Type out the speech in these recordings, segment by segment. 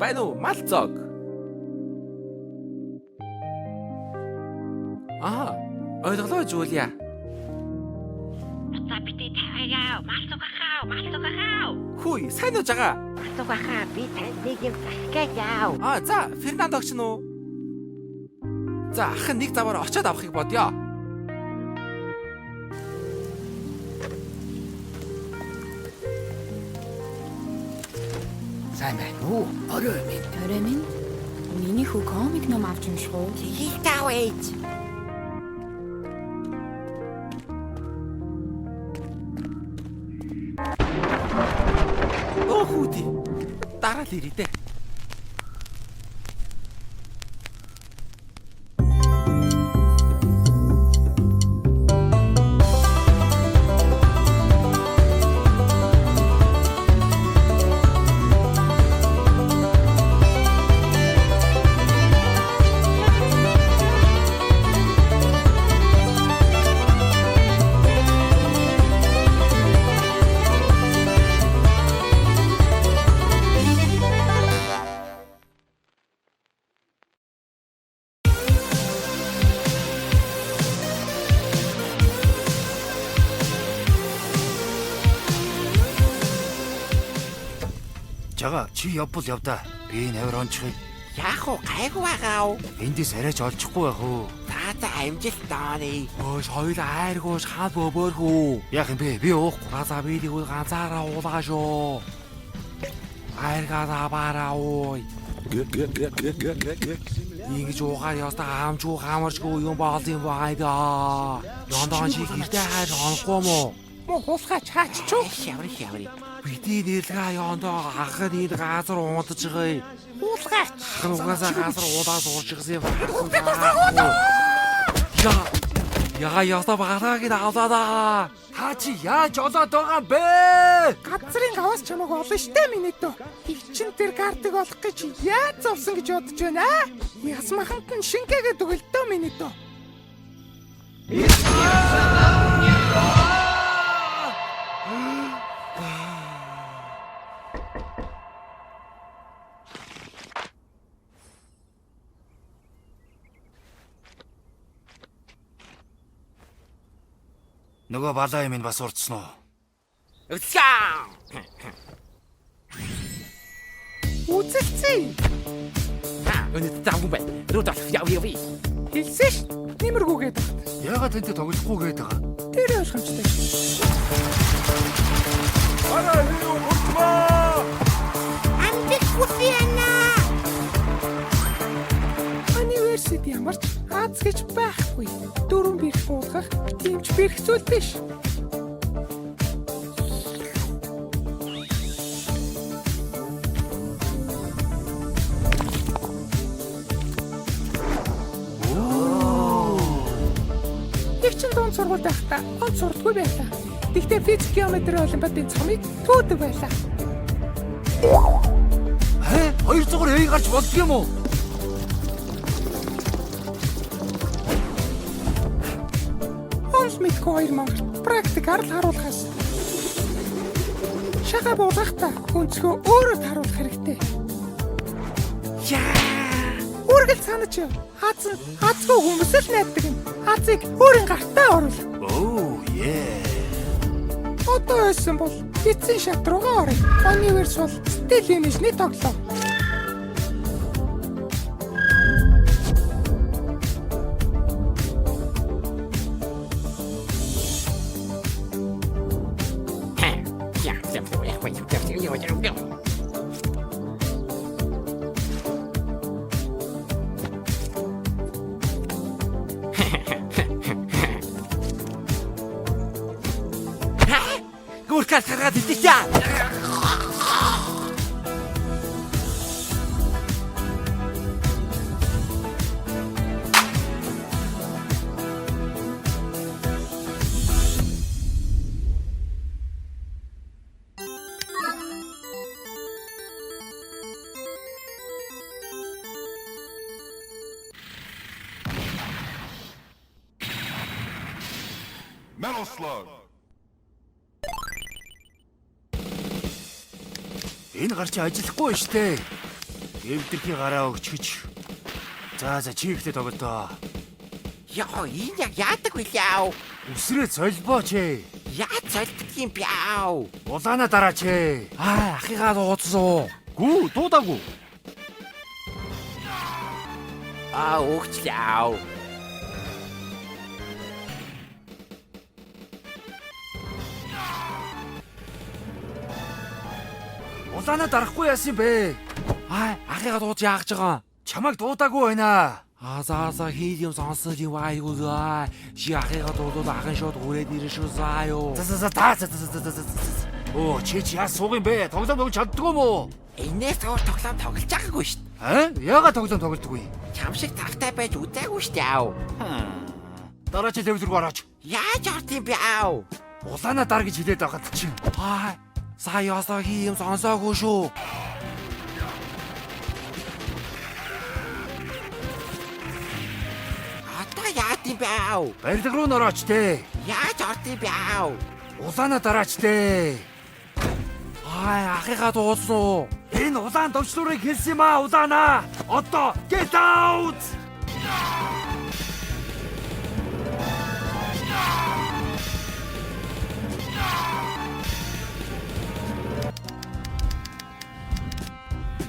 байна уу? Малцог. Ойлголоо Жулия. За битээ тавигаа. Малцог ахаа. Хүй, сайн уу жагаа? Малцог ахаа би танд нэг юм засгаж яав. За, Фернандо ч нү. За, ах нь нэг заваар очиод авахыг бодё. Сайн байна уу? Орой минь. Миний хүү комик ном авч унших уу? Хийх тав ээж. Хүүдий. Дараа л ирээ дээ. Жага чи явбал явдаа. Би навар ончихъя. Яах вэ? Гайгүй байгаа. Эндээс арайч олчихгүй байх уу? Та амжилт тааны. Соёл айргуу шал бөөрхөө. Яах юм бэ? Би уухгүй. Газа биdig үл ганцаараа уулаа шүү. Айргаа бараа ой. Ингэж уугаар ястаа амжуу хамарчгүй юм боол юм байда. Яндаа чи гэртээ хайр онохгүй мó. Мо хулгаач хааччуу. Шаври. Бидний нэлгээ яндаа ах нь энэ газар уудаж байгаа. Хулгаач. Хануугасаа газар уудаа суурчихсан юм. Яга яста багаагийн авлаа. Та чи яаж олоод байгаа юм бэ? Газрын гаваас чамайг олно штэ миний дөө. Их чин тэр картыг олох гэж яаж зовсон гэж бодож байна аа? Ясмахант нь шингээгээд өгөл дөө миний дөө. Нөгөө балаа юм бас урдсан уу? Үзэлцээ. Өнөд таагүй бай. Рудольф яв. Хэлсэн ш. Нэмэргүйгээд багт. Яагаад тэнтэй тоглохгүй гээд байгаа? Тэр ойлгомжтой. Амжилт хүсье. Университет ямарч Аз гэж байхгүй. Дөрвөн бэрх буулгах тиймч бэрх зүйл биш. Их чин дунд сургуульд байхдаа онц сурдаггүй байлаа. Тэгтээ физик геометри олимпиадын цомыг төөдөг байлаа. 200-аар эй гарч болдго юм уу? Мэдгүй 2 Монгол практикаар л харуулхаас. Шага буулгахтаа өнцгөө өөрөд харуулах хэрэгтэй. Үргэлж санаж яв. Азгүй хүмүүс л найддаг юм. Азыг өөрийн гартаа оруул. Одоо байсан бол эцсийн шат руугаа орё. Универс бол стил имижний тоглоом. Гуркал таргаад идчихээ. Metal Slug. Энэ гарч ажиллахгүй штэ. эвдэрхий гараа өгч гэж. За чи ихтэй тоглолтоо. Яа, энэ яг яадаг вүлээ? Үсрээ цолбооч ээ. Яаж цолддаг юм бэ аа? Улаана дараач ээ. Ахыгаа дуудсан. Гүү дуудаагүй. Өгчлээ. Улаана дарахгүй яасан бэ? Ахыгаа дуудаж яагч байгаа. Чамайг дуудаагүй байна. За хийх юм сонсон юм айгуу. Чи ахыгаа дуудаад ахын шууд хүрээд ирэн шүү заа юу. За. Оо чи яа сууг юм бэ? Тоглоом тоглож чаддгүй мó? Энээс өөр тоглоом тоглож байгаагүй шүү дээ. Яагаад тоглоом тоглодгүй? Чам шиг цагтай байж үзээгүй шүү дээ. Дараач левел рүү орооч. Яаж орд юм бэ аа? Улаана дар гэж хэлээд байгаад чинь. Саяасаа хийх юм сонсоогүй шүү. Одоо яад юм бэ аа? Барилга руу нөрөөч те. Яаж орд юм бэ аа? Улаана дараач те. Ахыгаа дуудсан. Энэ улаан дончлуурыг хэлсэн юм аа улаана. Одоо get out.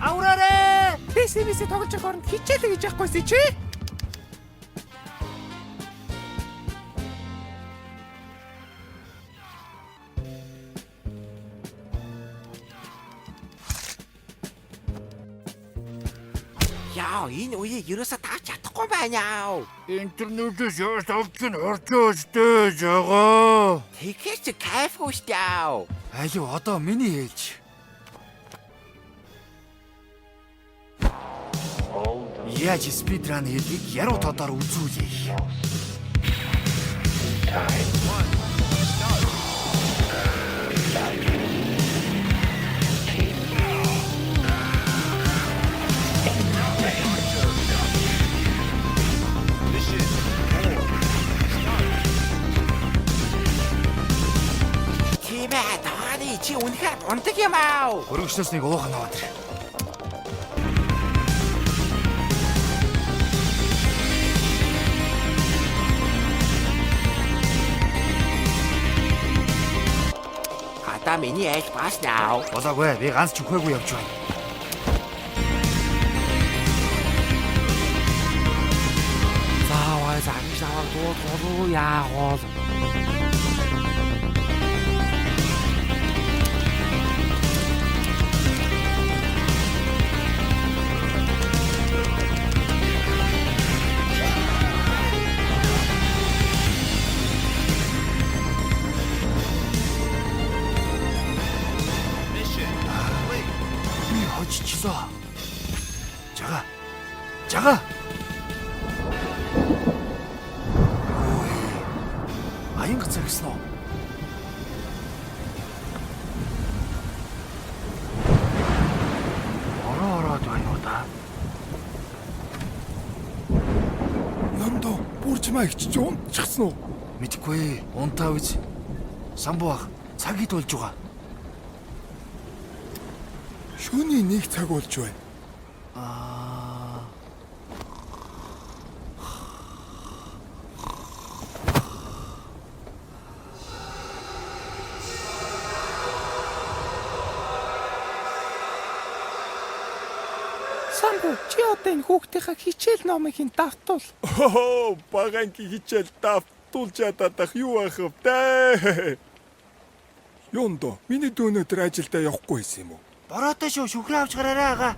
Авраарэ! Бисээс тоглож байгаа оронд хичээлээ гэж яахгүйсэн чи? Яа, энэ үеийг ерөөсө тааж чадахгүй байна аа. Интернетээс яаж авч нь орчооч дээ жагаа. Тэгэхээр чи кайфгүй шүү дээ аа. Алуу одоо миний ээлж. Яаж спидран хийдгийг яруу тодоор үзүүлье. Тиймээ тааны чи үнэхээр ундаг юм аа. Хөргөчнөөс нэг уух наваад ир. Одоо миний айлт бааснаа. Болоогүй би ганц ч үхээгүй явж байна. Заавал загш аваад дуудах яах вэ? Би хожчихлоо. Жага. Аянга зэрэгсэн үү? Ороод байна уу та? Нандо бүржмаа ихч унтчихсан уу? Мэдгүй. Унтаа үз. Самбуу ах. Цаг хэд болж байгаа? Шөнийн 1 цаг болж байна. Самбу чи одоо энэ хүүхдийнхаа хичээл номыг давтуул. Баганки хичээл давтуулж ядах юу ах вэ? Ёндо, миний дүү өнөөдөр ажилдаа явахгүй байсан юм уу? Бороотой шүү. Шүхрээ авч гараарай ага.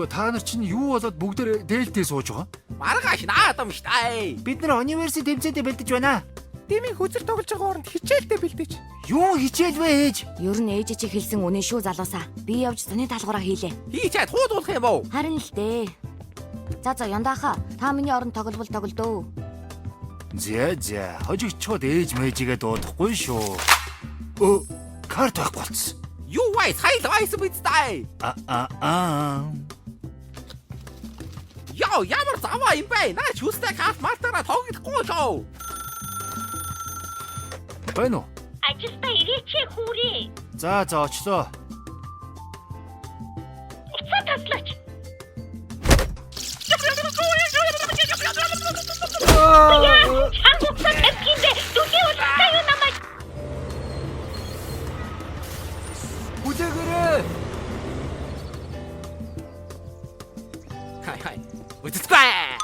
Үгүй та нар чинь юу болоод бүгдээр дээлтэй сууж байгаа? Маргааш наад юм штэ. Бид нар университет тэмцээдээ бэлдэж байна. Дэмий хөзөр тоглож байгаа хооронд хичээлдээ бэлдэж. Юу хичээл вэ ээж? Ер нь ээж чи хэлсэн үнэн шүү залуусаа. Би явж зуны даалгавраа хийлээ. Хийчээд хуудуулах юм уу? Харин л дээ. За яндаахаа та миний оронд тоглол тоглодөө. За хожигчход ээж мэйжигээ дуудахгүй шүү. Карт авах болцсон. Юу вэ? Хайл вайс бидтэй. Яа, ямар заваа юм бэ? Наач хүстэй карт мартаараа тоглохгүй шүү. Байна уу? Ажилдаа ирээч хүүрээ. За очлоо. Уцаа таслаач. Чанга уцаа тавьчихъя. Түлхий уцаа юу намайг. Бүлэгэрээ. Хай. Үтцгээ.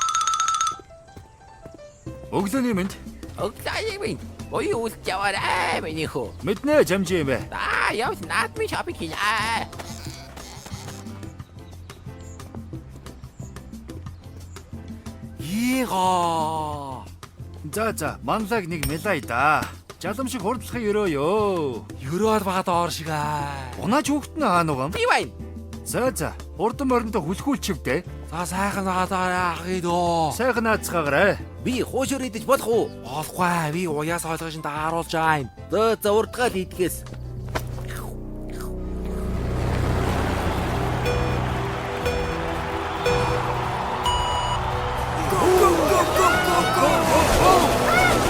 Өглөөний мэнд. Өглөөний минь. Ой үлч яваарай миний хөө. Мэднэ жамжи юм бэ. Явж наадмын шопинг хийнэ. Ийгаа. За манлаг нэг мэлай да. Жалам шиг хурдлахын өрөөё. Ерөөл бага доор шиг аа. Унаач хүүхэд нь нугам. Би байна. За хурдан мориндоо хүлхүүлчихвдэ. За сайхан наадаа яахыг дөө. Сайхан наацгаагаарай. Би хуушөр идэж болох уу? Болохгүй. Би уяас ойлгож дааруулж байгаа юм. За урдгаал идгээс.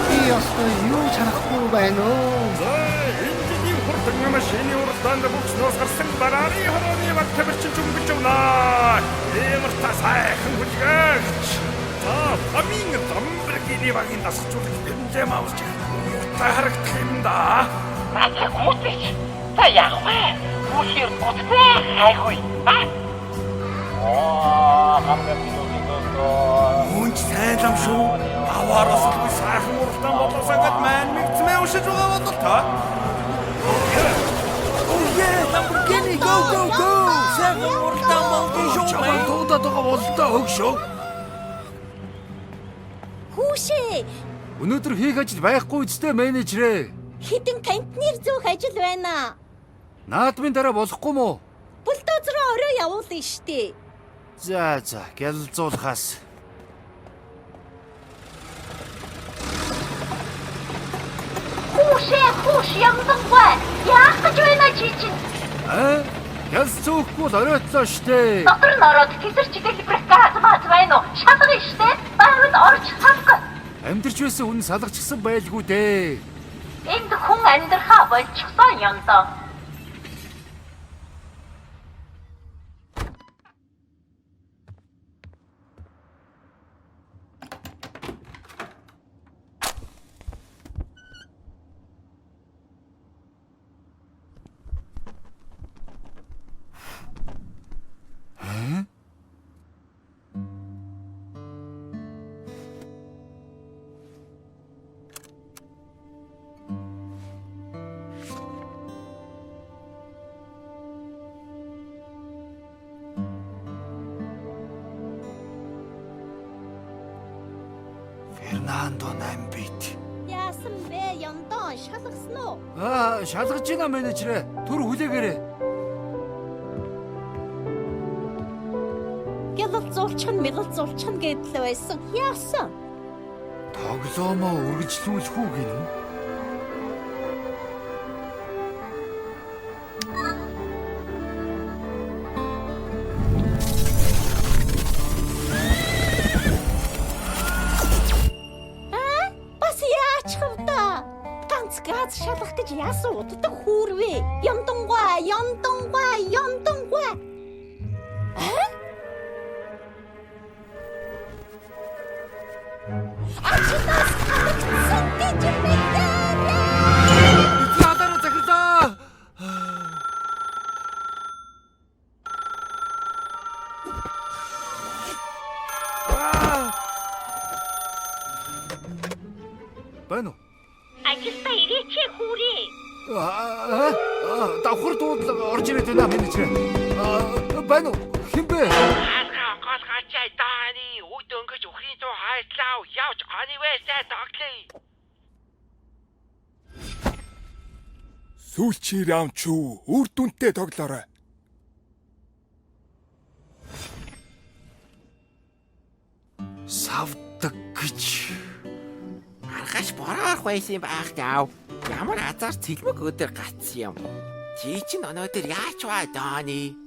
Би ястай юу чанахгүй байна уу? Энэний хурдан машины уралдаанд бүгснөөс гарсан барааны хорооны баг тавирчин зүнгэж явнаа. Ямар та сайхан хүлгэж. Амин дамбргийн багийн дасгалжуулах хэмжээ маавч. Та харагдах юм да. Гүтэж. Та яах вэ? Хүүшэр утгаа хайгүй. Үнч сайн лам шүү. Аваараас л сайхан уралдаан болоосаа гэд маань мэгцмээ уншиж байгаа бодол та. Lamborghini go. Сайхан уралдаан болдсон шүү. Чамаа дуудаад байгаа бололтой хөгшөө. Хүүшээ, Өнөөдөр хийх ажил байхгүй үстэй менежерээ. хідэн контейнер зөөх ажил байна. Наадмын дараа болохгүй мүү? Бульдозероо орой явуулна штэ. За гялалзуулахаас. Хүүш ямдаггүй. Яах гэж байна чи чинь? Гялалзуухгүй л оройтсоо штэ. Дотор нь ороод тэсэр чигээр газ байна уу? Шалгана штэ. Байвал орж салах. Амьдарч байсан хүн салгачихсан байлгүй дээ. Энд хүн амьдрахаа болчихсон юм даа. Фернандо Намбит. Яасан бэ? Яндаа шалгасан уу? Шалгаж байна менежерээ. Түр хүлээгээрэй. Мэлэлцуулчихна гэдэл байсан. Яасан? Тоглоомоо үргэлжлүүлэх үү гинэ? Бас яачих вэ? Ганц газ шалгах гэж яасан удаа хүүрвэ? Ямдангуй. Ачнаас хатсан гэж мэдээ. Ядараа захирлаа. Байна уу? Ажилдаа ирээч хүүрээ. Давхар дуудлага орж ирээд байна менежер. Байна уу? Хинбэ? Хаалгаа голгоочай дааны үд өнгөж өхрийн зүү хайтлаа явж анивэсээ тоглоё. Сүүлчийн раунд ч үр дүнтэй тоглоорой. Савдаг гэж. Аргаш бороор байсан байх яав. Ямар азар цэлмэг өдөр гацсан юм. Чи чинь өнөөдөр яач бай дааны?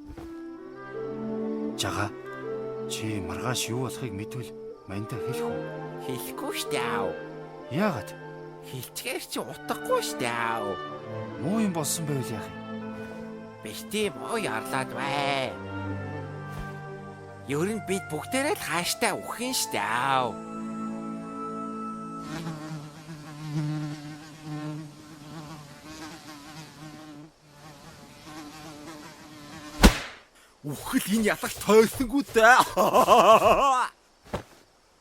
Жага. Чи маргааш юу болохыг мэдвэл маньда хэлэх үү? Хэлэхгүй штэ аав. Яагаад? Хэлчихээр чи утгагүй штэ аав. Муу юм болсон байвал яах юм? Биш тийм оо ярлаад бай. Ер нь бид бүгдээрээ л хааштай үхэн штэ аав. Үхэл энэ ялагч тойрсонгүү дээ.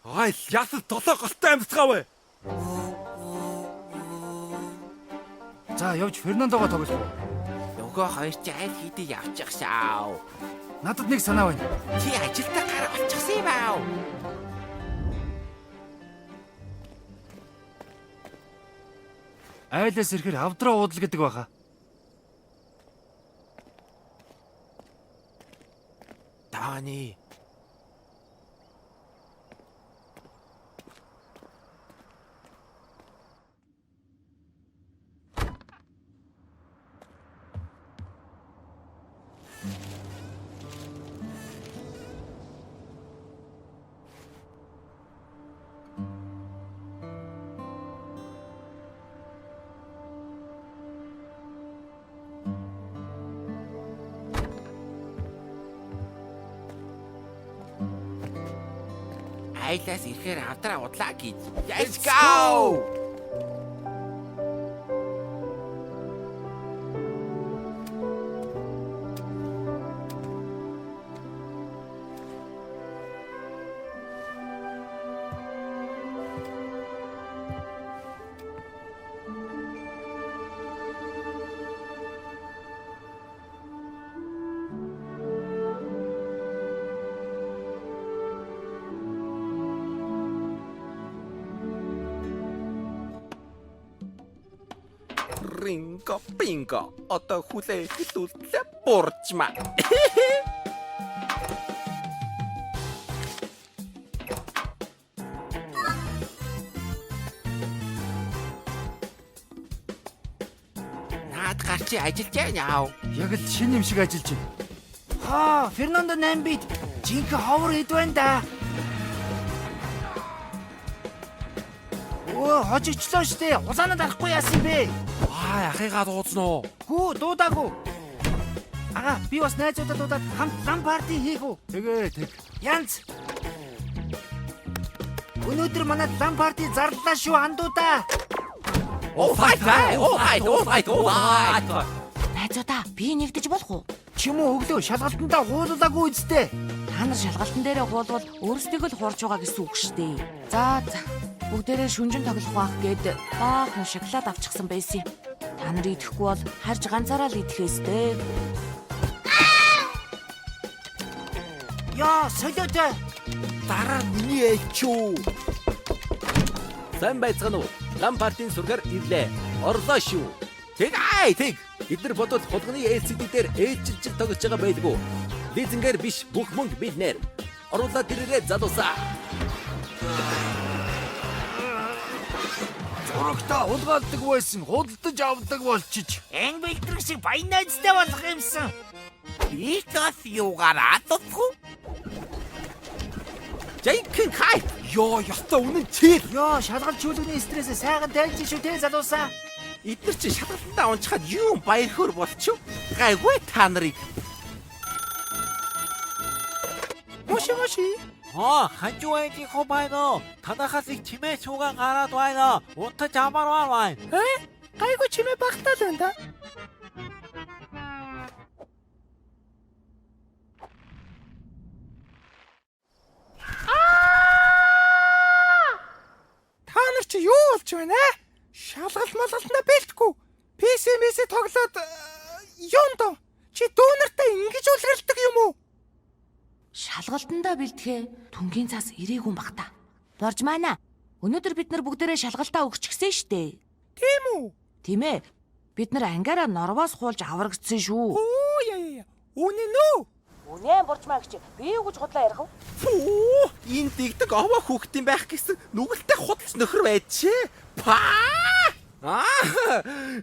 Ай ясал толоо голтой амьсгаа вэ? За явж Фернандогоо тоглох уу? Нөгөө хоёр чи аль хэдий явчих шаав. Надад нэг санаа байна. Чи ажилдаа гар очихсан юм аа. Айлаас ирэхээр авдраа уудал гэдэг баха. Дааны. Айлаас ирэхээр авдраа удлаа гэж. Let's go! Ringo bingo. Одоо хүлээ хэлүүллээ буржма. Наад гарчи ажиллаж байна яав. Яг л шинэ юм шиг ажиллаж байна. Хаа, Фернандо 8 бит. Жинхэнэ ховор хэд байна да? Оо, хожигчлоо штэ. Улаанад арахгүй яасан бэ? Аа яхыгаа дуузноо. Хүү, дуудаагүй. Ага, би бас найзуудаа дуудаад хамт лам парти хийх үү? Тэг. Янз. Өнөөдөр манай лам парти зарлаа шүү андуудаа. Оо хайт. Найзуудаа би нэгдэж болох уу? Чимүү өглөө шалгалтандаа хуулаагүй үсттэй. Та нар шалгалтан дээрээ хуулвал өөрсдийг л хуурж байгаа гэсэн үг шүү дээ. За бүгдээрээ шүнжин тоглох байх гээд баахан шоколад авчихсан байсан юм. Та нар идэхгүй бол харж ганцаараа л идэхээс дээ. Яа, солиотой. Дараа миний ээлчүү. Сан байцгаана уу? Лампартын сургаар ирлээ. Орлоо шүү. Тэг. Бид нар бодвол хулганы LCD дээр ээлжилж тоглож байгаа байлгүй. Лизингээр биш бүх мөнгө биднэр. Оруулаад ирээрээ залуусаа. Зурагтаа хулгайлдаг байсан, худалдаж авдаг болчих. Эн бэлтрэг шиг баян найзтай болох юмсан. Ийгээс юугаар атахгүй? Жинхэнэ хайт. Йоо, ястаа үнэн чийл. Йоо, шалгалт чүүлгэний стрессээ сайхан тайлж шүү те залуусаа. Эдгээр чи шалгалтандаа унчхад юу баяр хөөр болчих. Гайгүй та нарыг. Моши. 한주 왠지 코바이너 타나카씩 치매 초가 갈아도 와이너 온타 자바로 와이 Гайгүй чимээ багтаал байна да. Та нар чи юу болж байна аа? Шалгалт малгалтнаа бэлтгүй. PC тоглоод юунд чи дүүнартай ингэж үлгэрэлдэг юм уу? Шалгалтандаа бэлтгэе. Түнгийн цаас ирээгүй баг та. Борж маань. Өнөөдөр бид нар бүгдээрээ шалгалтаа өгчихсэн штэ. Тийм үү? Тийм ээ. Бид нар ангаараа норвоос хуулж аврагдсан шүү. Оо яа. Үнэн үү? Үнэ борчмаа гэж би юу гэж худлаа ярих вэ? Фүү, энэ дигдэг овоо хүүхдийн байх гэсэн нүгэлтэй худалч нөхөр байжээ.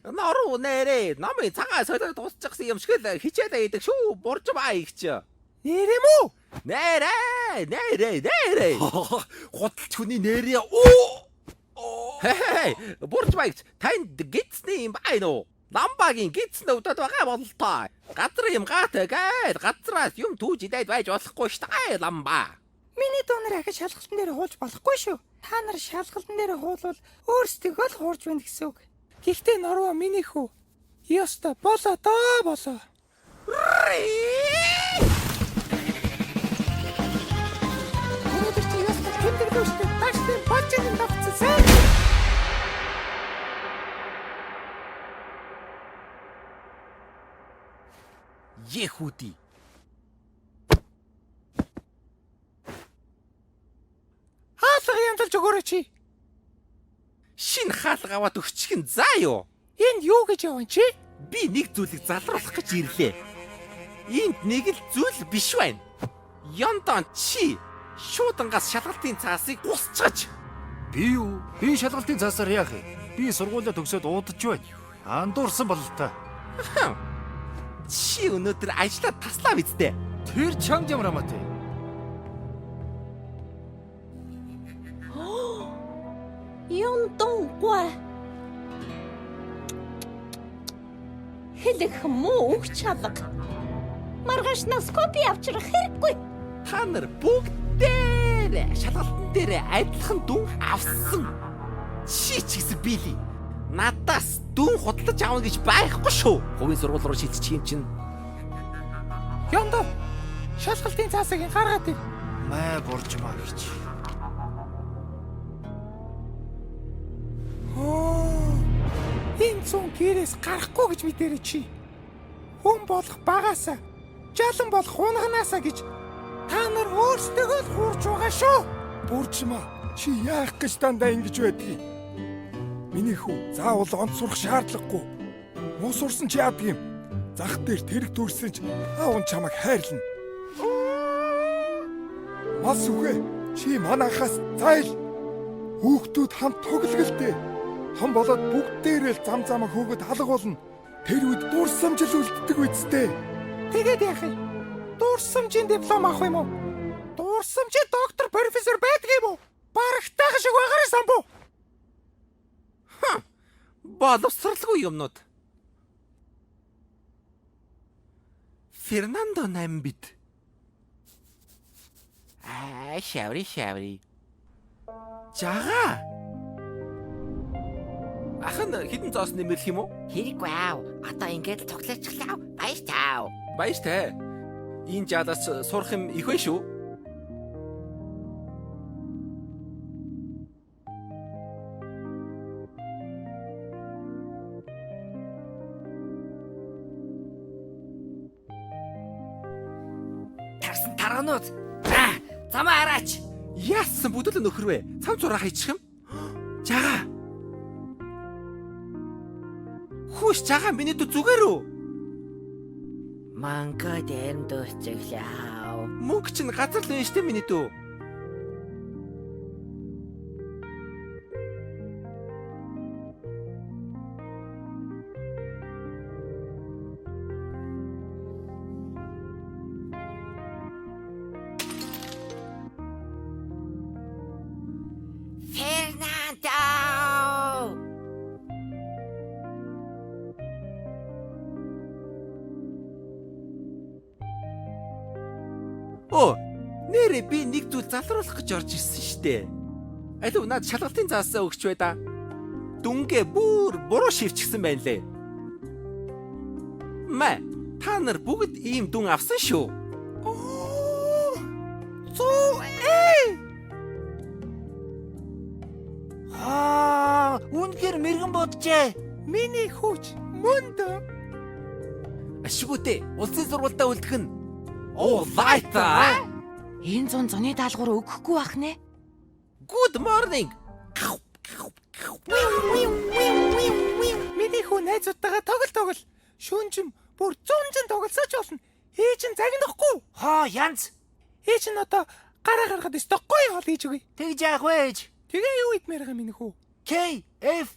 Норуу нэрээ, намын цагаа солиод дуусчихсан юм шиг л хичээлээ хийдэг шүү. Боржмаа ихч. Нэрэм үү? Нэрээ. Худалч хүний нэрээ. Оо. Хей, боржмаа ихч, танд гидсний юм байна уу? Ламбагийн гидсэн өвдөд байгаа бол таа. Газар юм гаатай гээд газраас юм түүж идээд байж болохгүй штэ ламба. Миний донор ахиж шалгалтын дээр хуулж болохгүй шүү. Та нар шалгалтын дээр хуулвал өөрсдөө л хуурж байна гэсэн үг. Гэхдээ норвоо миний хүү. Ёстой болоо доо болоо. Өнөөдөр чи ёстой тэмдэглэв штэ. Таштай бочгийн давцсан. Ехүди. Хаалга янзалж өгөөрэй чи. Шин хаалга аваад өгчих нь заа юу? Энд юу гэж явна чи? Би нэг зүйлийг залруулах гэж ирлээ. Энд нэг л зүйл биш байна. Ёндон чи шуудангаас шалгалтын цаасыг гусчгаж. Би юу? Би шалгалтын цаасаар яах вэ? Би сургуулиа төгсөөд уудаж байна. Андуурсан бол та. Чи өнөөдөр ажиллаад таслаа биздэ. Тэр чанга ямар амаатай. Ёндонгой. Хэлэх муу үг чалга. Маргааш носкопи авчрах хэрэггүй. Та нар бүгдээ шалгалтын дээр адилхан дүн авсан. Чи ч гэсэн били. Надаас дүн худалдаж авна гэж байхгүй шүү. Хувийн сургууль руу шилжчих юм чинь. Ёндо. Шалгалтын цаасыг гаргаад ир. Маа боржмаа гэж. Энэ зүүн гэрээс гарахгүй гэж мэдэрэ чи. Хүн болох багаасаа, жалан болох хунганаасаа гэж та нар өөрсдөө л хуурж байгаа шүү. Буржмаа, чи яах гэж дандаа ингэж байдгийг? Миний хүү, заавал онц сурах шаардлагагүй. Муу сурсан чи яадаг юм? Зах дээр тэрэг төрсөн ч аав нь чамайг хайрлна. Мас үгүй, чи манайхаас зайл. Хүүхдүүд хамт тоглолтой. Хон болоод бүгдээрээ л зам замаа хөөгд алга болно. Тэр үед дурсамжил үлддэг үсттэй. Тэгээд яах вэ? Дурсамжийн диплом авах юм уу? Дурсамжийн доктор, профессор байдаг юм уу? Барагтайхан шиг байгаарай самбуу. Боловсралгүй юмнууд. Фернандо Намбит. Шаври. Жага. Ахан хідэн цаас нэмэрх юм уу? Хэрэггүй аав. Одоо ингээд цуглаачлаа. Баяр таа. Баяж таа. Энэ жаалаас сурах юм их байна шүү. Тарсан тарганууд. Замаа араач. Яасан бүдэл нөхөр вэ? Цам зураа хийчих юм. Жага. Хүш жага миний дүү зүгээр үү? Манга дэм дуусчихлаа. Мөнгө чинь газар л байна штэ миний дүү. Фернандо! Оо, нэрээ би нэг зүйл залруулах гэж орж ирсэн штэ. Алив над шалгалтын заасаа өгч бай да. Дүнгээ бүр буруу шивчихсэн байна лээ. Мэ, та нар бүгд ийм дүн авсан шүү. Үнэхээр мэрэгэн боджээ. Миний хүүч мөнд. Ашигүйтэй, улсын сургуультай үлдэх нь. Оо, лайта. Энэ зун зуны даалгавар өгөхгүй байх нэ. Good morning. Миний хүү найзуудтайгаа тоглол. Шүүнжим бүр 100 тоглосооч болно. Ээж нь загнахгүй. Хоо янз. Ээж нь одоо гараа гаргаад өстө гоё хол хийж өгье. Тэгж яах вэ ээж? Тэгээ юу идмээр байгаа миний хүү? K F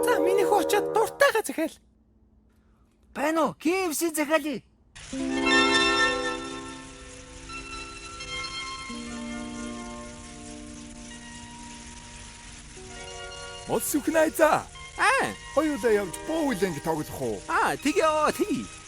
За миний хүү очоод дуртайгаа захиал. байна уу? KFC захиалъя. Мос сүхнайзаа. Аа, Хоёулаа явж боулинг тоглох уу? тэгээ.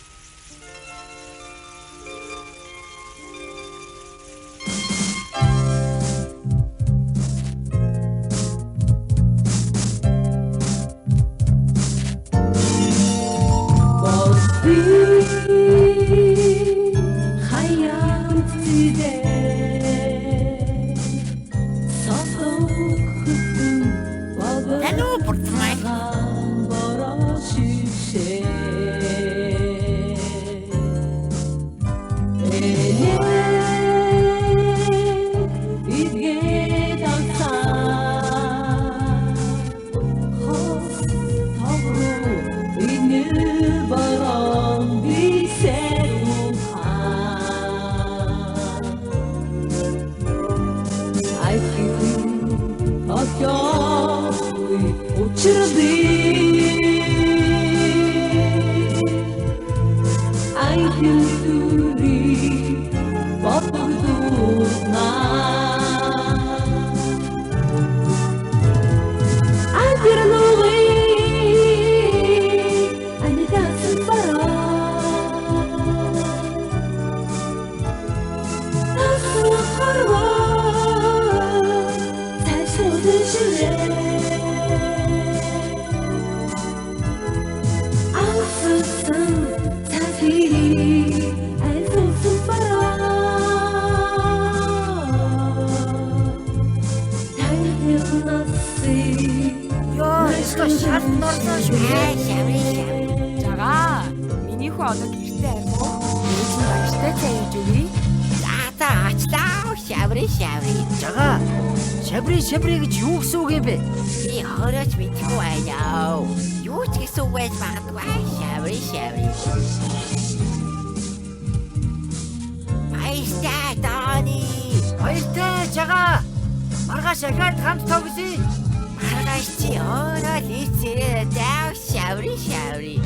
Hello, Portmai. Жага. Миний хүү одоо гэртээ арим уу? Ээж нь баяртай цайж өгье. За ачлаа. Шаври. Жага. Шабри гэж юу гэсэн үг юм бэ? Би хорооч мэдгүй байна. Юу ч гэсэн үг байж магадгүй. Шаври. Баяртай Дани. Баяртай Жага. Маргааш ахаад хамт тоглоё. Маргааш чи өөрөө хийцээ. Шаври.